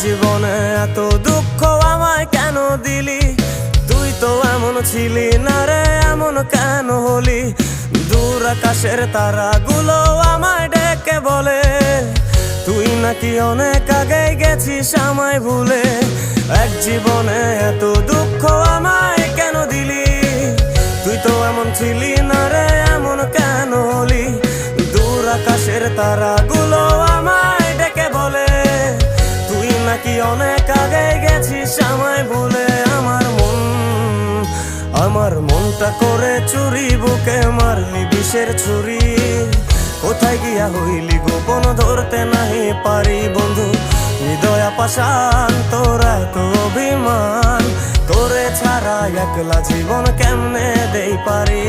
জীবনে এত দুঃখ আমায় কেন দিলি? তুই তো এমন ছিলি না রে, এমন কেন হলি? দূর আকাশের তারাগুলো আমায় ডেকে বলে তুই নাকি অনেক আগে গেছিস আমায় ভুলে। এক জীবনে এত দুঃখ আমায় কেন দিলি? তুই তো এমন ছিলি না রে, এমন কেন হলি? দূর আকাশের তারাগুলো আমায় ডেকে বলে তুই নাকি অনেক আগে গেছিস আমায় ভুলে। আমার মনটা করে চুরি, বুকে মারলি বিষের ছুরি। কোথায় গিয়া হইলি গোপন ধরতে নাহি পারি বন্ধু। হৃদয় পাষাণ তোর এত অভিমান, তোরে ছাড়া একলা জীবন কেমনে দেই পারি?